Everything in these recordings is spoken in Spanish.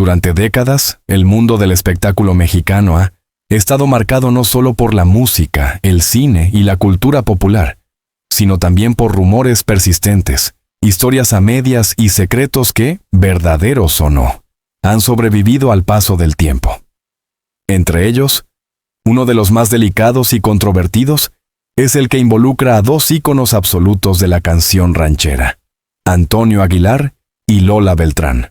Durante décadas, el mundo del espectáculo mexicano ha estado marcado no solo por la música, el cine y la cultura popular, sino también por rumores persistentes, historias a medias y secretos que, verdaderos o no, han sobrevivido al paso del tiempo. Entre ellos, uno de los más delicados y controvertidos es el que involucra a dos íconos absolutos de la canción ranchera, Antonio Aguilar y Lola Beltrán.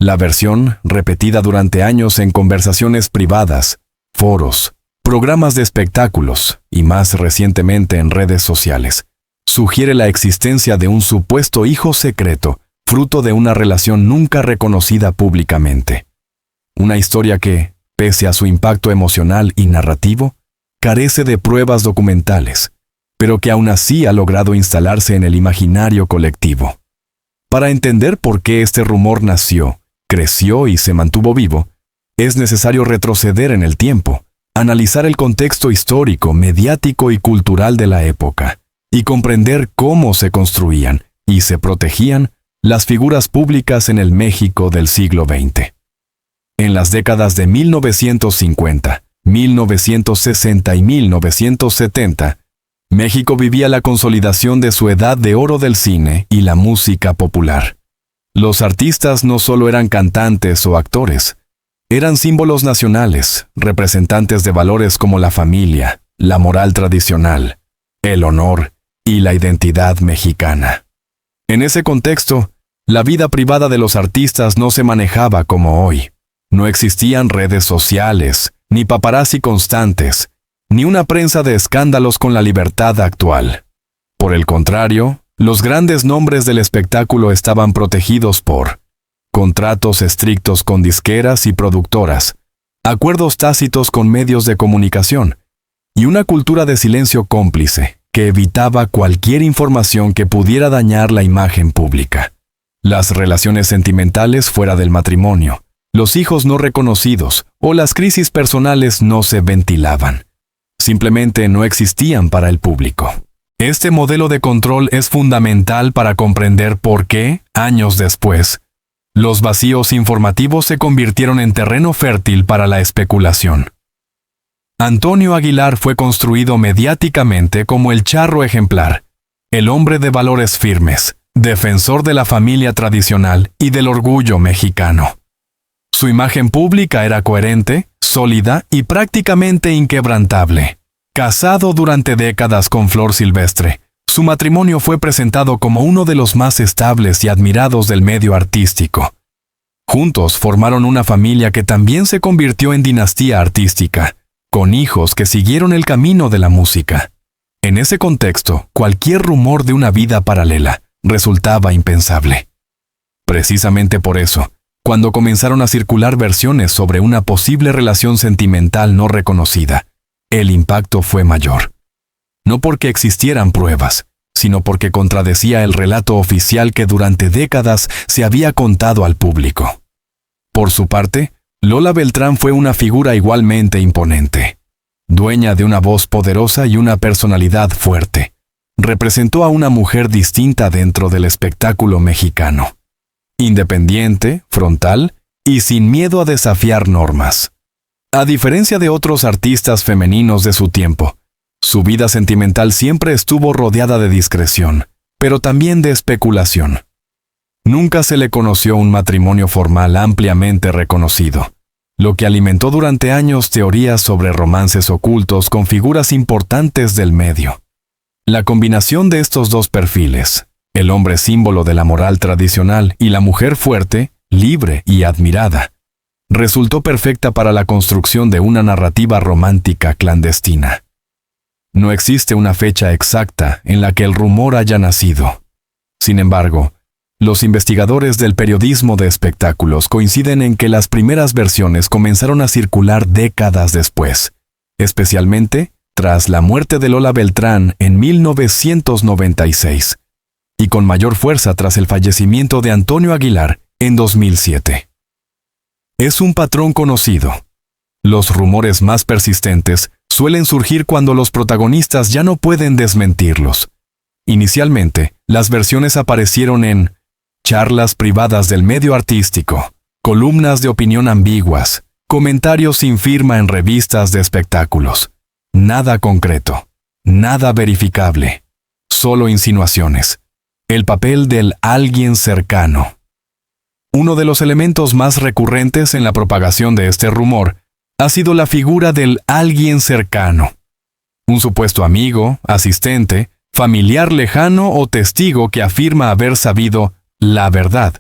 La versión, repetida durante años en conversaciones privadas, foros, programas de espectáculos y más recientemente en redes sociales, sugiere la existencia de un supuesto hijo secreto, fruto de una relación nunca reconocida públicamente. Una historia que, pese a su impacto emocional y narrativo, carece de pruebas documentales, pero que aún así ha logrado instalarse en el imaginario colectivo. Para entender por qué este rumor nació, creció y se mantuvo vivo, es necesario retroceder en el tiempo, analizar el contexto histórico, mediático y cultural de la época, y comprender cómo se construían y se protegían las figuras públicas en el México del siglo XX. En las décadas de 1950, 1960 y 1970, México vivía la consolidación de su edad de oro del cine y la música popular. Los artistas no solo eran cantantes o actores, eran símbolos nacionales, representantes de valores como la familia, la moral tradicional, el honor y la identidad mexicana. En ese contexto, la vida privada de los artistas no se manejaba como hoy. No existían redes sociales, ni paparazzi constantes, ni una prensa de escándalos con la libertad actual. Por el contrario, los grandes nombres del espectáculo estaban protegidos por contratos estrictos con disqueras y productoras, acuerdos tácitos con medios de comunicación y una cultura de silencio cómplice que evitaba cualquier información que pudiera dañar la imagen pública. Las relaciones sentimentales fuera del matrimonio, los hijos no reconocidos o las crisis personales no se ventilaban. Simplemente no existían para el público. Este modelo de control es fundamental para comprender por qué, años después, los vacíos informativos se convirtieron en terreno fértil para la especulación. Antonio Aguilar fue construido mediáticamente como el charro ejemplar, el hombre de valores firmes, defensor de la familia tradicional y del orgullo mexicano. Su imagen pública era coherente, sólida y prácticamente inquebrantable. Casado durante décadas con Flor Silvestre, su matrimonio fue presentado como uno de los más estables y admirados del medio artístico. Juntos formaron una familia que también se convirtió en dinastía artística, con hijos que siguieron el camino de la música. En ese contexto, cualquier rumor de una vida paralela resultaba impensable. Precisamente por eso, cuando comenzaron a circular versiones sobre una posible relación sentimental no reconocida, el impacto fue mayor. No porque existieran pruebas, sino porque contradecía el relato oficial que durante décadas se había contado al público. Por su parte, Lola Beltrán fue una figura igualmente imponente. Dueña de una voz poderosa y una personalidad fuerte, representó a una mujer distinta dentro del espectáculo mexicano. Independiente, frontal y sin miedo a desafiar normas. A diferencia de otros artistas femeninos de su tiempo, su vida sentimental siempre estuvo rodeada de discreción, pero también de especulación. Nunca se le conoció un matrimonio formal ampliamente reconocido, lo que alimentó durante años teorías sobre romances ocultos con figuras importantes del medio. La combinación de estos dos perfiles, el hombre símbolo de la moral tradicional y la mujer fuerte, libre y admirada, resultó perfecta para la construcción de una narrativa romántica clandestina. No existe una fecha exacta en la que el rumor haya nacido. Sin embargo, los investigadores del periodismo de espectáculos coinciden en que las primeras versiones comenzaron a circular décadas después, especialmente tras la muerte de Lola Beltrán en 1996, y con mayor fuerza tras el fallecimiento de Antonio Aguilar en 2007. Es un patrón conocido. Los rumores más persistentes suelen surgir cuando los protagonistas ya no pueden desmentirlos. Inicialmente, las versiones aparecieron en charlas privadas del medio artístico, columnas de opinión ambiguas, comentarios sin firma en revistas de espectáculos. Nada concreto, nada verificable, solo insinuaciones. El papel del alguien cercano. Uno de los elementos más recurrentes en la propagación de este rumor ha sido la figura del alguien cercano. Un supuesto amigo, asistente, familiar lejano o testigo que afirma haber sabido la verdad.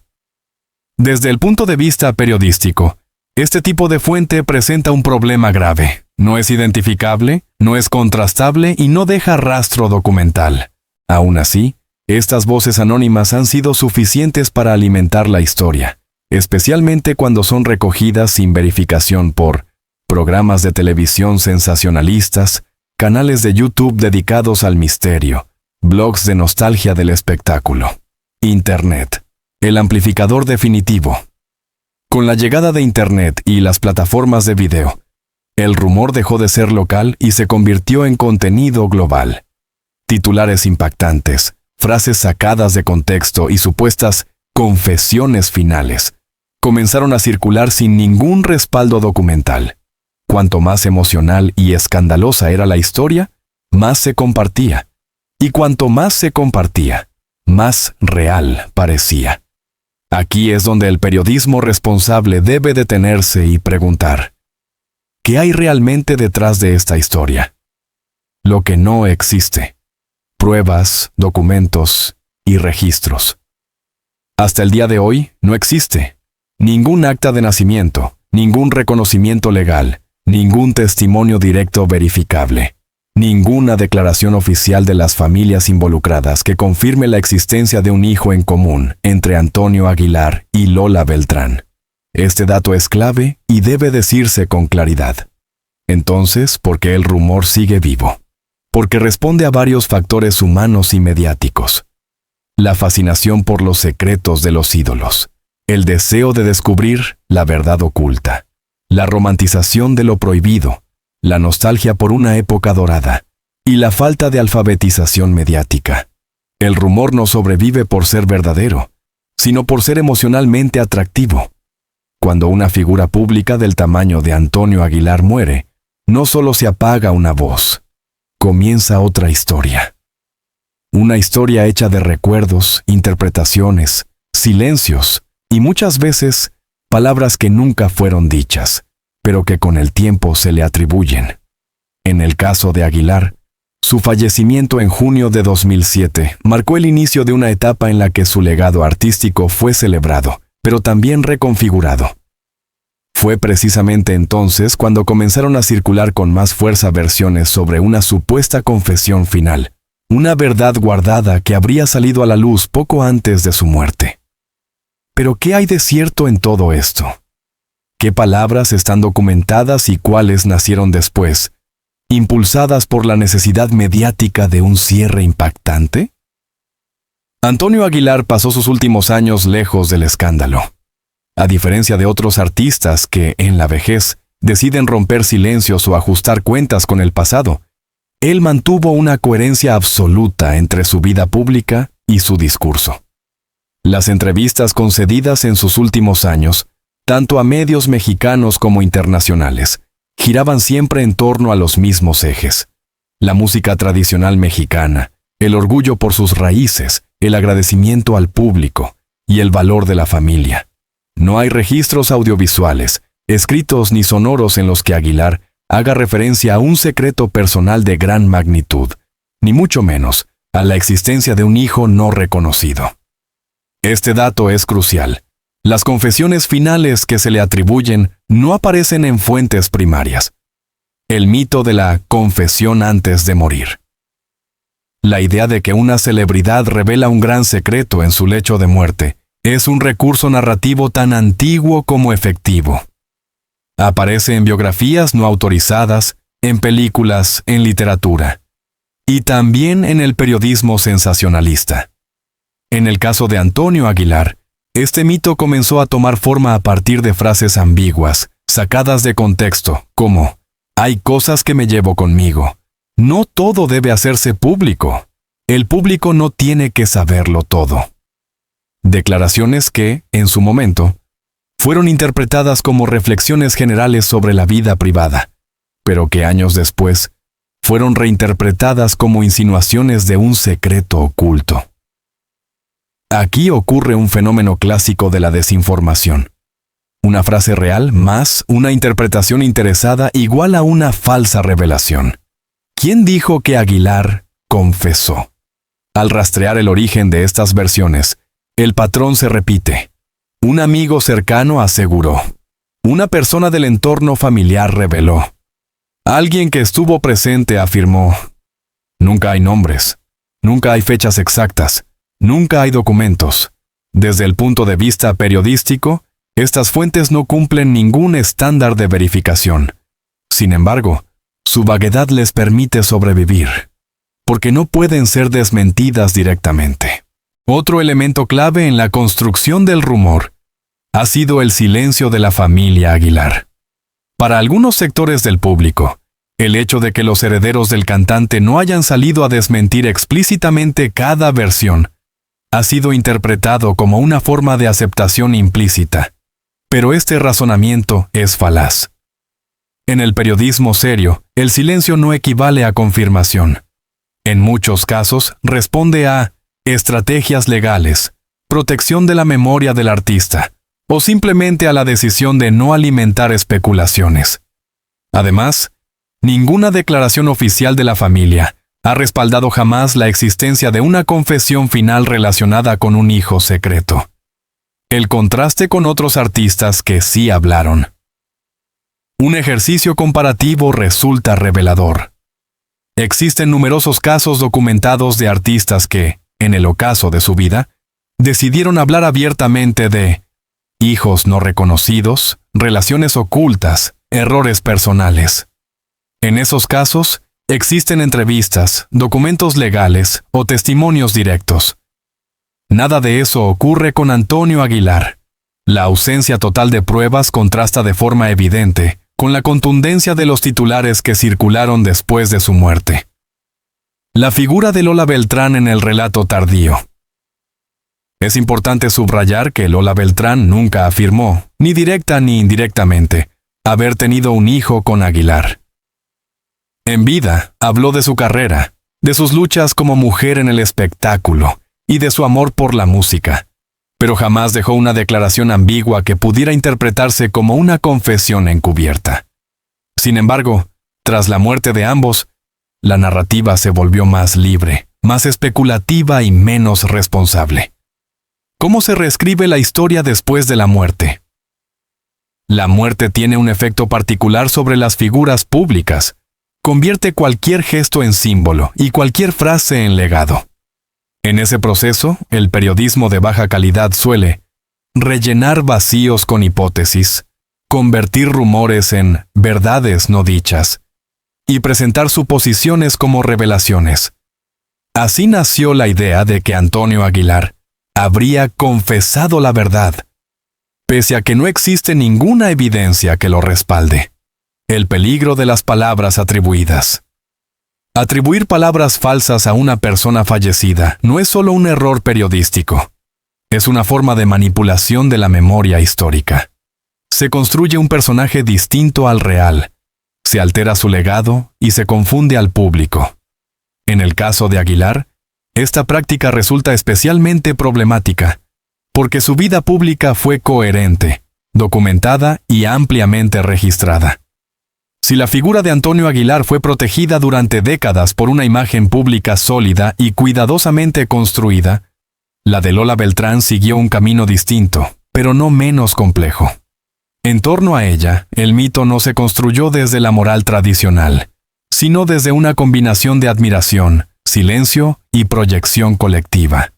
Desde el punto de vista periodístico, este tipo de fuente presenta un problema grave. No es identificable, no es contrastable y no deja rastro documental. Aún así, estas voces anónimas han sido suficientes para alimentar la historia, especialmente cuando son recogidas sin verificación por programas de televisión sensacionalistas, canales de YouTube dedicados al misterio, blogs de nostalgia del espectáculo. Internet, el amplificador definitivo. Con la llegada de Internet y las plataformas de video, el rumor dejó de ser local y se convirtió en contenido global. Titulares impactantes, frases sacadas de contexto y supuestas confesiones finales comenzaron a circular sin ningún respaldo documental. Cuanto más emocional y escandalosa era la historia, más se compartía. Y cuanto más se compartía, más real parecía. Aquí es donde el periodismo responsable debe detenerse y preguntar: ¿qué hay realmente detrás de esta historia? Lo que no existe. Pruebas, documentos y registros. Hasta el día de hoy no existe ningún acta de nacimiento, ningún reconocimiento legal, ningún testimonio directo verificable, ninguna declaración oficial de las familias involucradas que confirme la existencia de un hijo en común entre Antonio Aguilar y Lola Beltrán. Este dato es clave y debe decirse con claridad. Entonces, ¿por qué el rumor sigue vivo? Porque responde a varios factores humanos y mediáticos. La fascinación por los secretos de los ídolos, el deseo de descubrir la verdad oculta, la romantización de lo prohibido, la nostalgia por una época dorada y la falta de alfabetización mediática. El rumor no sobrevive por ser verdadero, sino por ser emocionalmente atractivo. Cuando una figura pública del tamaño de Antonio Aguilar muere, no solo se apaga una voz, comienza otra historia. Una historia hecha de recuerdos, interpretaciones, silencios y muchas veces palabras que nunca fueron dichas, pero que con el tiempo se le atribuyen. En el caso de Aguilar, su fallecimiento en junio de 2007 marcó el inicio de una etapa en la que su legado artístico fue celebrado, pero también reconfigurado. Fue precisamente entonces cuando comenzaron a circular con más fuerza versiones sobre una supuesta confesión final, una verdad guardada que habría salido a la luz poco antes de su muerte. Pero ¿qué hay de cierto en todo esto? ¿Qué palabras están documentadas y cuáles nacieron después, impulsadas por la necesidad mediática de un cierre impactante? Antonio Aguilar pasó sus últimos años lejos del escándalo. A diferencia de otros artistas que, en la vejez, deciden romper silencios o ajustar cuentas con el pasado, él mantuvo una coherencia absoluta entre su vida pública y su discurso. Las entrevistas concedidas en sus últimos años, tanto a medios mexicanos como internacionales, giraban siempre en torno a los mismos ejes: la música tradicional mexicana, el orgullo por sus raíces, el agradecimiento al público y el valor de la familia. No hay registros audiovisuales, escritos ni sonoros en los que Aguilar haga referencia a un secreto personal de gran magnitud, ni mucho menos a la existencia de un hijo no reconocido. Este dato es crucial. Las confesiones finales que se le atribuyen no aparecen en fuentes primarias. El mito de la confesión antes de morir. La idea de que una celebridad revela un gran secreto en su lecho de muerte es un recurso narrativo tan antiguo como efectivo. Aparece en biografías no autorizadas, en películas, en literatura, y también en el periodismo sensacionalista. En el caso de Antonio Aguilar, este mito comenzó a tomar forma a partir de frases ambiguas, sacadas de contexto, como: hay cosas que me llevo conmigo. No todo debe hacerse público. El público no tiene que saberlo todo. Declaraciones que, en su momento, fueron interpretadas como reflexiones generales sobre la vida privada, pero que años después fueron reinterpretadas como insinuaciones de un secreto oculto. Aquí ocurre un fenómeno clásico de la desinformación. Una frase real más una interpretación interesada igual a una falsa revelación. ¿Quién dijo que Aguilar confesó? Al rastrear el origen de estas versiones, el patrón se repite. Un amigo cercano aseguró. Una persona del entorno familiar reveló. Alguien que estuvo presente afirmó. Nunca hay nombres, nunca hay fechas exactas, nunca hay documentos. Desde el punto de vista periodístico, estas fuentes no cumplen ningún estándar de verificación. Sin embargo, su vaguedad les permite sobrevivir, porque no pueden ser desmentidas directamente. Otro elemento clave en la construcción del rumor ha sido el silencio de la familia Aguilar. Para algunos sectores del público, el hecho de que los herederos del cantante no hayan salido a desmentir explícitamente cada versión ha sido interpretado como una forma de aceptación implícita. Pero este razonamiento es falaz. En el periodismo serio, el silencio no equivale a confirmación. En muchos casos, responde a estrategias legales, protección de la memoria del artista, o simplemente a la decisión de no alimentar especulaciones. Además, ninguna declaración oficial de la familia ha respaldado jamás la existencia de una confesión final relacionada con un hijo secreto. El contraste con otros artistas que sí hablaron. Un ejercicio comparativo resulta revelador. Existen numerosos casos documentados de artistas que, en el ocaso de su vida, decidieron hablar abiertamente de hijos no reconocidos, relaciones ocultas, errores personales. En esos casos, existen entrevistas, documentos legales o testimonios directos. Nada de eso ocurre con Antonio Aguilar. La ausencia total de pruebas contrasta de forma evidente con la contundencia de los titulares que circularon después de su muerte. La figura de Lola Beltrán en el relato tardío. Es importante subrayar que Lola Beltrán nunca afirmó, ni directa ni indirectamente, haber tenido un hijo con Aguilar. En vida, habló de su carrera, de sus luchas como mujer en el espectáculo y de su amor por la música, pero jamás dejó una declaración ambigua que pudiera interpretarse como una confesión encubierta. Sin embargo, tras la muerte de ambos, la narrativa se volvió más libre, más especulativa y menos responsable. ¿Cómo se reescribe la historia después de la muerte? La muerte tiene un efecto particular sobre las figuras públicas. Convierte cualquier gesto en símbolo y cualquier frase en legado. En ese proceso, el periodismo de baja calidad suele rellenar vacíos con hipótesis, convertir rumores en verdades no dichas y presentar suposiciones como revelaciones. Así nació la idea de que Antonio Aguilar habría confesado la verdad, pese a que no existe ninguna evidencia que lo respalde. El peligro de las palabras atribuidas. Atribuir palabras falsas a una persona fallecida no es solo un error periodístico. Es una forma de manipulación de la memoria histórica. Se construye un personaje distinto al real, se altera su legado y se confunde al público. En el caso de Aguilar, esta práctica resulta especialmente problemática, porque su vida pública fue coherente, documentada y ampliamente registrada. Si la figura de Antonio Aguilar fue protegida durante décadas por una imagen pública sólida y cuidadosamente construida, la de Lola Beltrán siguió un camino distinto, pero no menos complejo. En torno a ella, el mito no se construyó desde la moral tradicional, sino desde una combinación de admiración, silencio y proyección colectiva.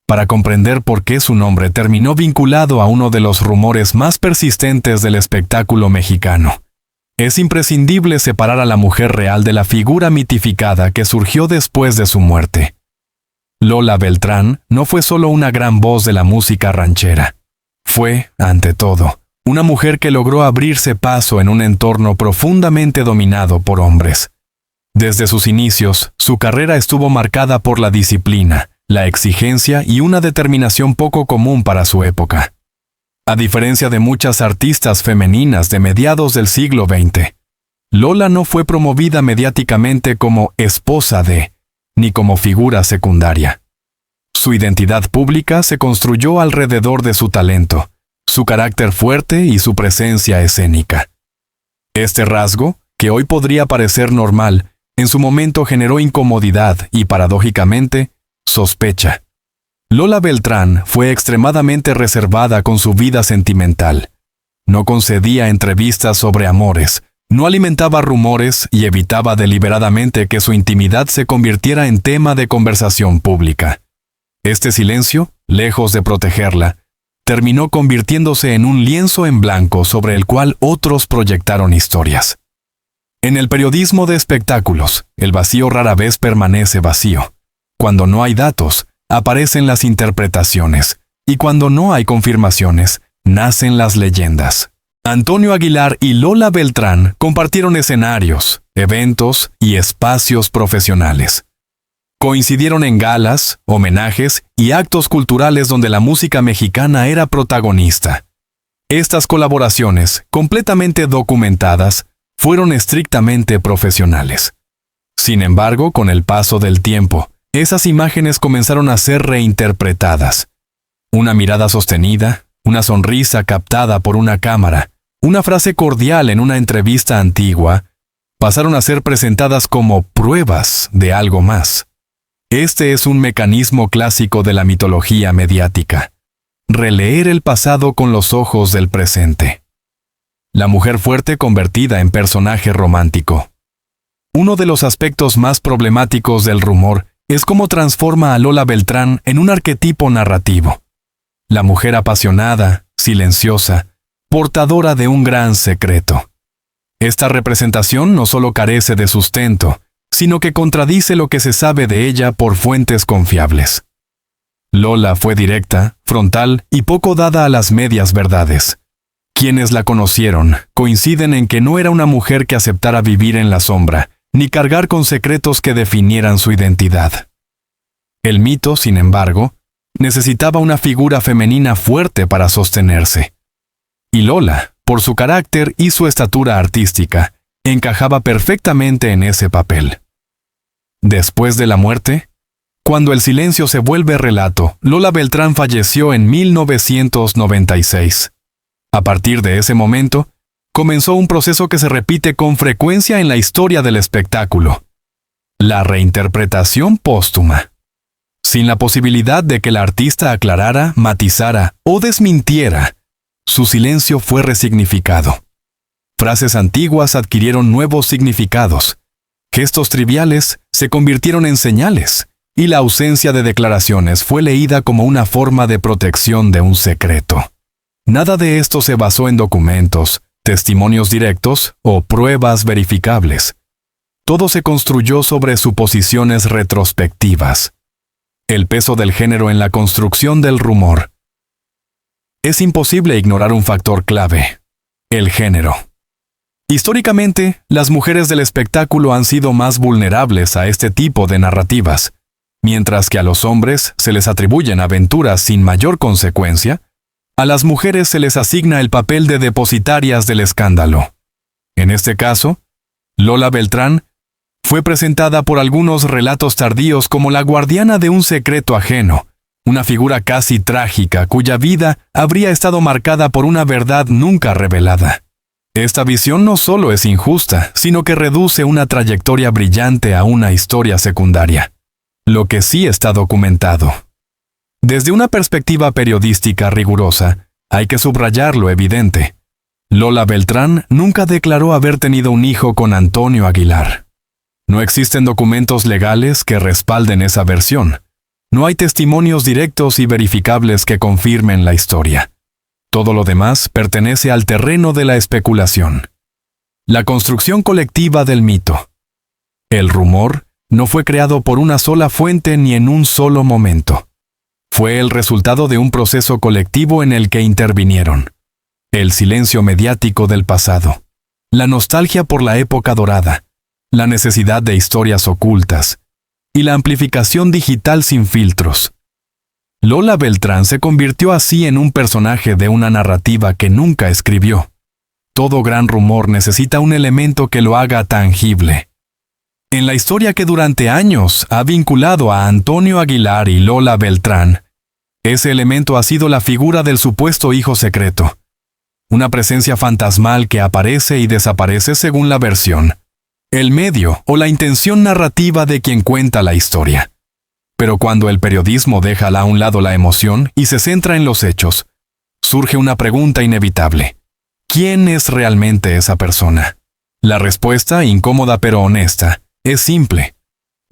Para comprender por qué su nombre terminó vinculado a uno de los rumores más persistentes del espectáculo mexicano, es imprescindible separar a la mujer real de la figura mitificada que surgió después de su muerte. Lola Beltrán no fue solo una gran voz de la música ranchera. Fue, ante todo, una mujer que logró abrirse paso en un entorno profundamente dominado por hombres. Desde sus inicios, su carrera estuvo marcada por la disciplina, la exigencia y una determinación poco común para su época. A diferencia de muchas artistas femeninas de mediados del siglo XX, Lola no fue promovida mediáticamente como esposa de, ni como figura secundaria. Su identidad pública se construyó alrededor de su talento, su carácter fuerte y su presencia escénica. Este rasgo, que hoy podría parecer normal, en su momento generó incomodidad y, paradójicamente, sospecha. Lola Beltrán fue extremadamente reservada con su vida sentimental. No concedía entrevistas sobre amores, no alimentaba rumores y evitaba deliberadamente que su intimidad se convirtiera en tema de conversación pública. Este silencio, lejos de protegerla, terminó convirtiéndose en un lienzo en blanco sobre el cual otros proyectaron historias. En el periodismo de espectáculos, el vacío rara vez permanece vacío. Cuando no hay datos, aparecen las interpretaciones, y cuando no hay confirmaciones, nacen las leyendas. Antonio Aguilar y Lola Beltrán compartieron escenarios, eventos y espacios profesionales. Coincidieron en galas, homenajes y actos culturales donde la música mexicana era protagonista. Estas colaboraciones, completamente documentadas, fueron estrictamente profesionales. Sin embargo, con el paso del tiempo, esas imágenes comenzaron a ser reinterpretadas. Una mirada sostenida, una sonrisa captada por una cámara, una frase cordial en una entrevista antigua, pasaron a ser presentadas como pruebas de algo más. Este es un mecanismo clásico de la mitología mediática: releer el pasado con los ojos del presente. La mujer fuerte convertida en personaje romántico. Uno de los aspectos más problemáticos del rumor es cómo transforma a Lola Beltrán en un arquetipo narrativo. La mujer apasionada, silenciosa, portadora de un gran secreto. Esta representación no solo carece de sustento, sino que contradice lo que se sabe de ella por fuentes confiables. Lola fue directa, frontal y poco dada a las medias verdades. Quienes la conocieron coinciden en que no era una mujer que aceptara vivir en la sombra, ni cargar con secretos que definieran su identidad. El mito, sin embargo, necesitaba una figura femenina fuerte para sostenerse. Y Lola, por su carácter y su estatura artística, encajaba perfectamente en ese papel. Después de la muerte, cuando el silencio se vuelve relato, Lola Beltrán falleció en 1996. A partir de ese momento, comenzó un proceso que se repite con frecuencia en la historia del espectáculo: la reinterpretación póstuma. Sin la posibilidad de que la artista aclarara, matizara o desmintiera, su silencio fue resignificado. Frases antiguas adquirieron nuevos significados. Gestos triviales se convirtieron en señales, y la ausencia de declaraciones fue leída como una forma de protección de un secreto. Nada de esto se basó en documentos, testimonios directos o pruebas verificables. Todo se construyó sobre suposiciones retrospectivas. El peso del género en la construcción del rumor. Es imposible ignorar un factor clave: el género. Históricamente, las mujeres del espectáculo han sido más vulnerables a este tipo de narrativas. Mientras que a los hombres se les atribuyen aventuras sin mayor consecuencia, a las mujeres se les asigna el papel de depositarias del escándalo. En este caso, Lola Beltrán fue presentada por algunos relatos tardíos como la guardiana de un secreto ajeno, una figura casi trágica cuya vida habría estado marcada por una verdad nunca revelada. Esta visión no solo es injusta, sino que reduce una trayectoria brillante a una historia secundaria. Lo que sí está documentado. Desde una perspectiva periodística rigurosa, hay que subrayar lo evidente. Lola Beltrán nunca declaró haber tenido un hijo con Antonio Aguilar. No existen documentos legales que respalden esa versión. No hay testimonios directos y verificables que confirmen la historia. Todo lo demás pertenece al terreno de la especulación. La construcción colectiva del mito. El rumor no fue creado por una sola fuente ni en un solo momento. Fue el resultado de un proceso colectivo en el que intervinieron el silencio mediático del pasado, la nostalgia por la época dorada, la necesidad de historias ocultas y la amplificación digital sin filtros. Lola Beltrán se convirtió así en un personaje de una narrativa que nunca escribió. Todo gran rumor necesita un elemento que lo haga tangible. En la historia que durante años ha vinculado a Antonio Aguilar y Lola Beltrán, ese elemento ha sido la figura del supuesto hijo secreto. Una presencia fantasmal que aparece y desaparece según la versión, el medio o la intención narrativa de quien cuenta la historia. Pero cuando el periodismo deja a un lado la emoción y se centra en los hechos, surge una pregunta inevitable. ¿Quién es realmente esa persona? La respuesta, incómoda pero honesta, es simple.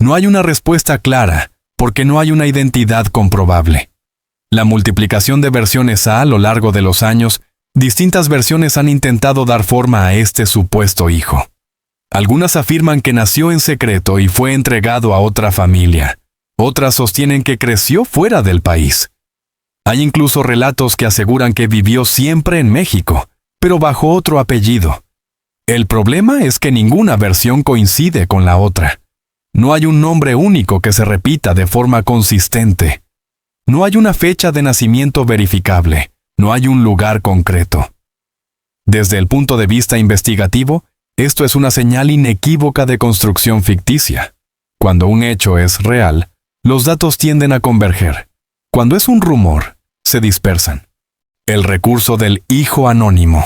No hay una respuesta clara, porque no hay una identidad comprobable. La multiplicación de versiones a lo largo de los años, distintas versiones han intentado dar forma a este supuesto hijo. Algunas afirman que nació en secreto y fue entregado a otra familia. Otras sostienen que creció fuera del país. Hay incluso relatos que aseguran que vivió siempre en México, pero bajo otro apellido. El problema es que ninguna versión coincide con la otra. No hay un nombre único que se repita de forma consistente. No hay una fecha de nacimiento verificable. No hay un lugar concreto. Desde el punto de vista investigativo, esto es una señal inequívoca de construcción ficticia. Cuando un hecho es real, los datos tienden a converger. Cuando es un rumor, se dispersan. El recurso del hijo anónimo.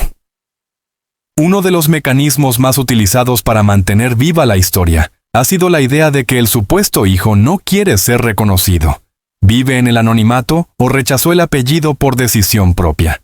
Uno de los mecanismos más utilizados para mantener viva la historia ha sido la idea de que el supuesto hijo no quiere ser reconocido. Vive en el anonimato o rechazó el apellido por decisión propia.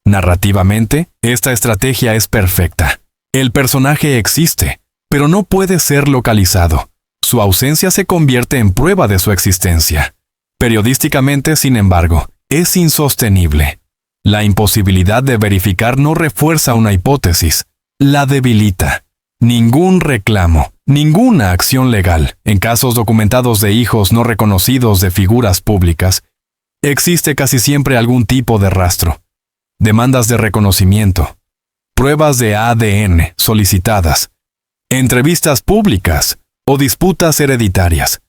Narrativamente, esta estrategia es perfecta. El personaje existe, pero no puede ser localizado. Su ausencia se convierte en prueba de su existencia. Periodísticamente, sin embargo, es insostenible. La imposibilidad de verificar no refuerza una hipótesis, la debilita. Ningún reclamo, ninguna acción legal, en casos documentados de hijos no reconocidos de figuras públicas, existe casi siempre algún tipo de rastro. Demandas de reconocimiento, pruebas de ADN solicitadas, entrevistas públicas o disputas hereditarias.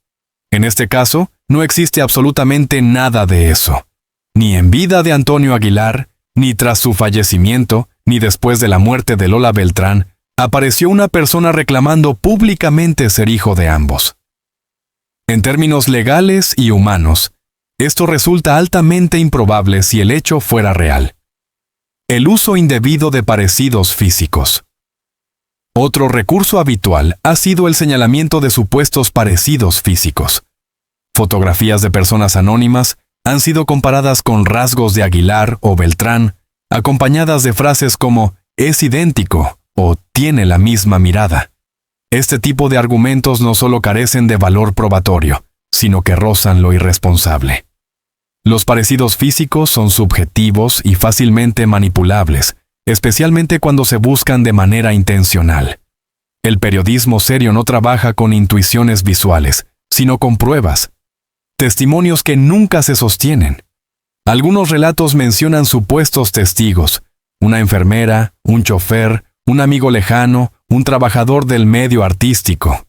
En este caso, no existe absolutamente nada de eso. Ni en vida de Antonio Aguilar, ni tras su fallecimiento, ni después de la muerte de Lola Beltrán, apareció una persona reclamando públicamente ser hijo de ambos. En términos legales y humanos, esto resulta altamente improbable si el hecho fuera real. El uso indebido de parecidos físicos. Otro recurso habitual ha sido el señalamiento de supuestos parecidos físicos. Fotografías de personas anónimas han sido comparadas con rasgos de Aguilar o Beltrán, acompañadas de frases como «es idéntico» o «tiene la misma mirada». Este tipo de argumentos no solo carecen de valor probatorio, sino que rozan lo irresponsable. Los parecidos físicos son subjetivos y fácilmente manipulables, especialmente cuando se buscan de manera intencional. El periodismo serio no trabaja con intuiciones visuales, sino con pruebas. Testimonios que nunca se sostienen. Algunos relatos mencionan supuestos testigos, una enfermera, un chofer, un amigo lejano, un trabajador del medio artístico.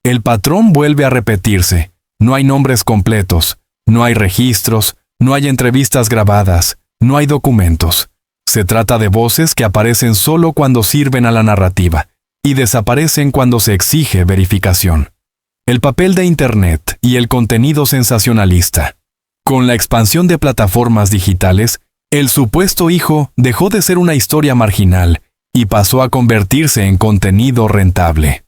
El patrón vuelve a repetirse. No hay nombres completos, no hay registros, no hay entrevistas grabadas, no hay documentos. Se trata de voces que aparecen solo cuando sirven a la narrativa y desaparecen cuando se exige verificación. El papel de Internet y el contenido sensacionalista. Con la expansión de plataformas digitales, el supuesto hijo dejó de ser una historia marginal y pasó a convertirse en contenido rentable.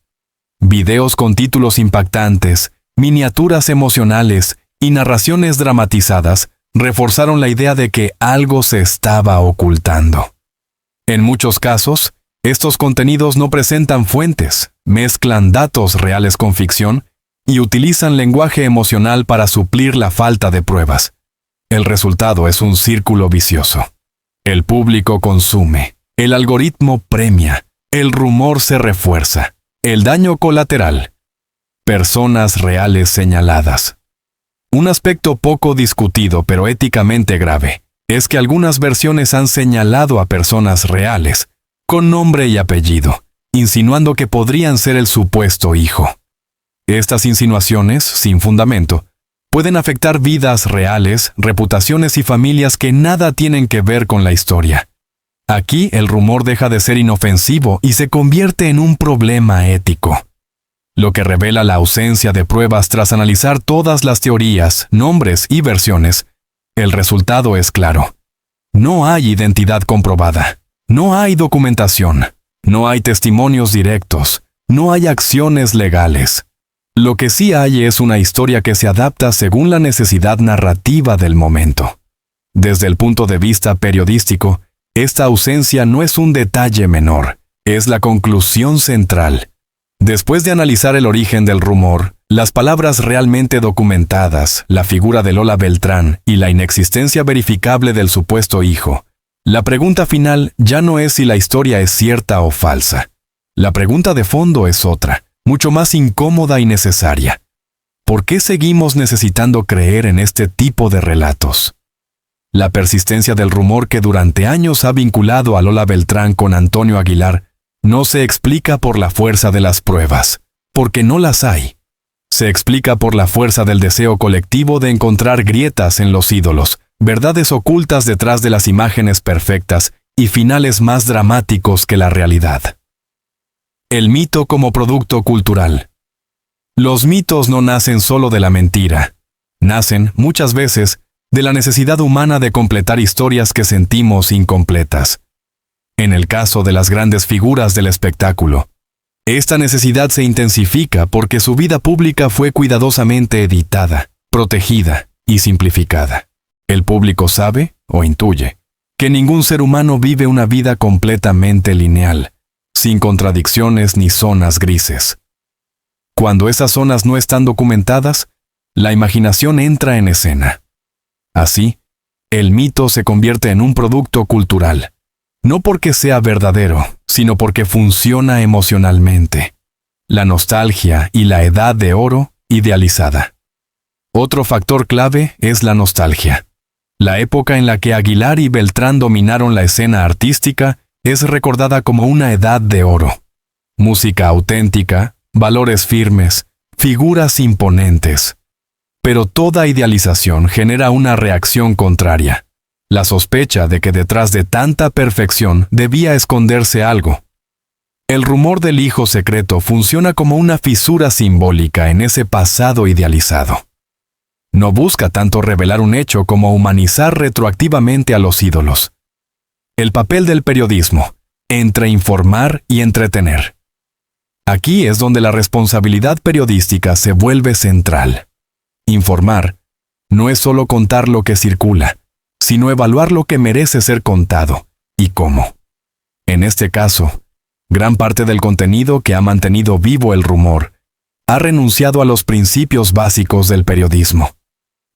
Videos con títulos impactantes, miniaturas emocionales y narraciones dramatizadas reforzaron la idea de que algo se estaba ocultando. En muchos casos, estos contenidos no presentan fuentes, mezclan datos reales con ficción y utilizan lenguaje emocional para suplir la falta de pruebas. El resultado es un círculo vicioso. El público consume, el algoritmo premia, el rumor se refuerza, el daño colateral. Personas reales señaladas. Un aspecto poco discutido pero éticamente grave es que algunas versiones han señalado a personas reales, con nombre y apellido, insinuando que podrían ser el supuesto hijo. Estas insinuaciones, sin fundamento, Pueden afectar vidas reales, reputaciones y familias que nada tienen que ver con la historia. Aquí el rumor deja de ser inofensivo y se convierte en un problema ético, lo que revela la ausencia de pruebas tras analizar todas las teorías, nombres y versiones. El resultado es claro. No hay identidad comprobada, no hay documentación, no hay testimonios directos, no hay acciones legales. Lo que sí hay es una historia que se adapta según la necesidad narrativa del momento. Desde el punto de vista periodístico, esta ausencia no es un detalle menor, es la conclusión central. Después de analizar el origen del rumor, las palabras realmente documentadas, la figura de Lola Beltrán y la inexistencia verificable del supuesto hijo, la pregunta final ya no es si la historia es cierta o falsa. La pregunta de fondo es otra, mucho más incómoda y necesaria. ¿Por qué seguimos necesitando creer en este tipo de relatos? La persistencia del rumor que durante años ha vinculado a Lola Beltrán con Antonio Aguilar no se explica por la fuerza de las pruebas, porque no las hay. Se explica por la fuerza del deseo colectivo de encontrar grietas en los ídolos, verdades ocultas detrás de las imágenes perfectas y finales más dramáticos que la realidad. El mito como producto cultural. Los mitos no nacen solo de la mentira. Nacen, muchas veces, de la necesidad humana de completar historias que sentimos incompletas. En el caso de las grandes figuras del espectáculo, esta necesidad se intensifica porque su vida pública fue cuidadosamente editada, protegida y simplificada. El público sabe, o intuye, que ningún ser humano vive una vida completamente lineal, sin contradicciones ni zonas grises. Cuando esas zonas no están documentadas, la imaginación entra en escena. Así, el mito se convierte en un producto cultural, no porque sea verdadero, sino porque funciona emocionalmente. La nostalgia y la edad de oro idealizada. Otro factor clave es la nostalgia. La época en la que Aguilar y Beltrán dominaron la escena artística es recordada como una edad de oro. Música auténtica, valores firmes, figuras imponentes. Pero toda idealización genera una reacción contraria. La sospecha de que detrás de tanta perfección debía esconderse algo. El rumor del hijo secreto funciona como una fisura simbólica en ese pasado idealizado. No busca tanto revelar un hecho como humanizar retroactivamente a los ídolos. El papel del periodismo, entre informar y entretener. Aquí es donde la responsabilidad periodística se vuelve central. Informar no es solo contar lo que circula, sino evaluar lo que merece ser contado y cómo. En este caso, gran parte del contenido que ha mantenido vivo el rumor ha renunciado a los principios básicos del periodismo.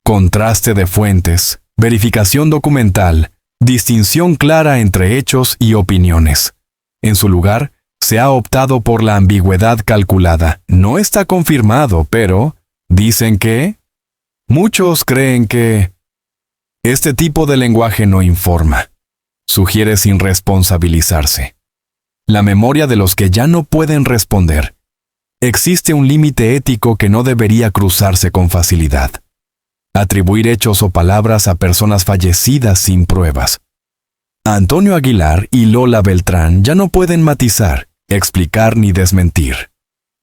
Contraste de fuentes, verificación documental, distinción clara entre hechos y opiniones. En su lugar, se ha optado por la ambigüedad calculada. No está confirmado, pero ¿dicen que? Muchos creen que... Este tipo de lenguaje no informa. Sugiere sin responsabilizarse. La memoria de los que ya no pueden responder. Existe un límite ético que no debería cruzarse con facilidad. Atribuir hechos o palabras a personas fallecidas sin pruebas. Antonio Aguilar y Lola Beltrán ya no pueden matizar, explicar ni desmentir.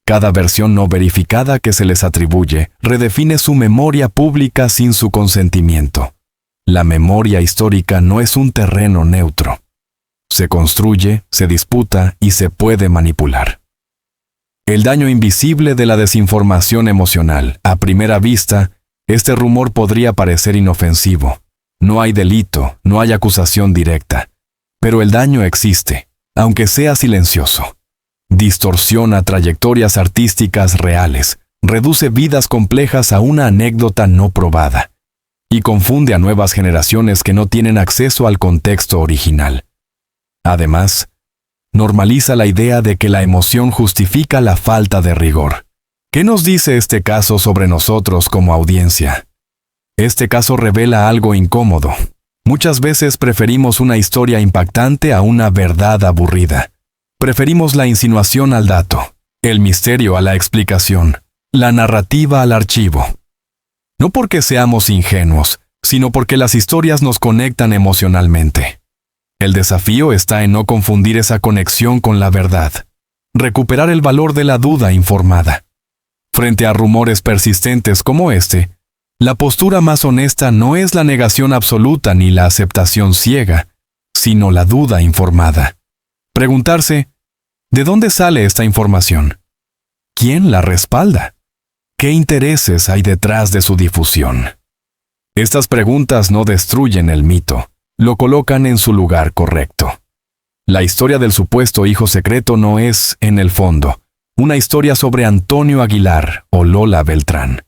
Cada versión no verificada que se les atribuye redefine su memoria pública sin su consentimiento. La memoria histórica no es un terreno neutro. Se construye, se disputa y se puede manipular. El daño invisible de la desinformación emocional. A primera vista, este rumor podría parecer inofensivo. No hay delito, no hay acusación directa. Pero el daño existe, aunque sea silencioso. Distorsiona trayectorias artísticas reales, reduce vidas complejas a una anécdota no probada, y confunde a nuevas generaciones que no tienen acceso al contexto original. Además, normaliza la idea de que la emoción justifica la falta de rigor. ¿Qué nos dice este caso sobre nosotros como audiencia? Este caso revela algo incómodo. Muchas veces preferimos una historia impactante a una verdad aburrida. Preferimos la insinuación al dato, el misterio a la explicación, la narrativa al archivo. No porque seamos ingenuos, sino porque las historias nos conectan emocionalmente. El desafío está en no confundir esa conexión con la verdad. Recuperar el valor de la duda informada. Frente a rumores persistentes como este, la postura más honesta no es la negación absoluta ni la aceptación ciega, sino la duda informada. Preguntarse, ¿de dónde sale esta información? ¿Quién la respalda? ¿Qué intereses hay detrás de su difusión? Estas preguntas no destruyen el mito, lo colocan en su lugar correcto. La historia del supuesto hijo secreto no es, en el fondo, una historia sobre Antonio Aguilar o Lola Beltrán.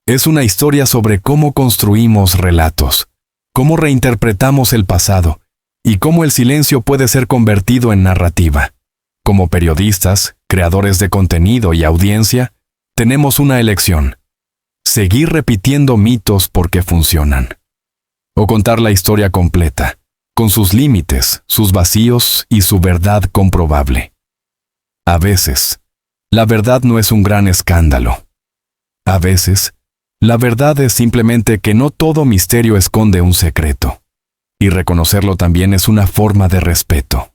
Es una historia sobre cómo construimos relatos, cómo reinterpretamos el pasado y cómo el silencio puede ser convertido en narrativa. Como periodistas, creadores de contenido y audiencia, tenemos una elección: seguir repitiendo mitos porque funcionan, o contar la historia completa, con sus límites, sus vacíos y su verdad comprobable. A veces, la verdad no es un gran escándalo. A veces, la verdad es simplemente que no todo misterio esconde un secreto. Y reconocerlo también es una forma de respeto.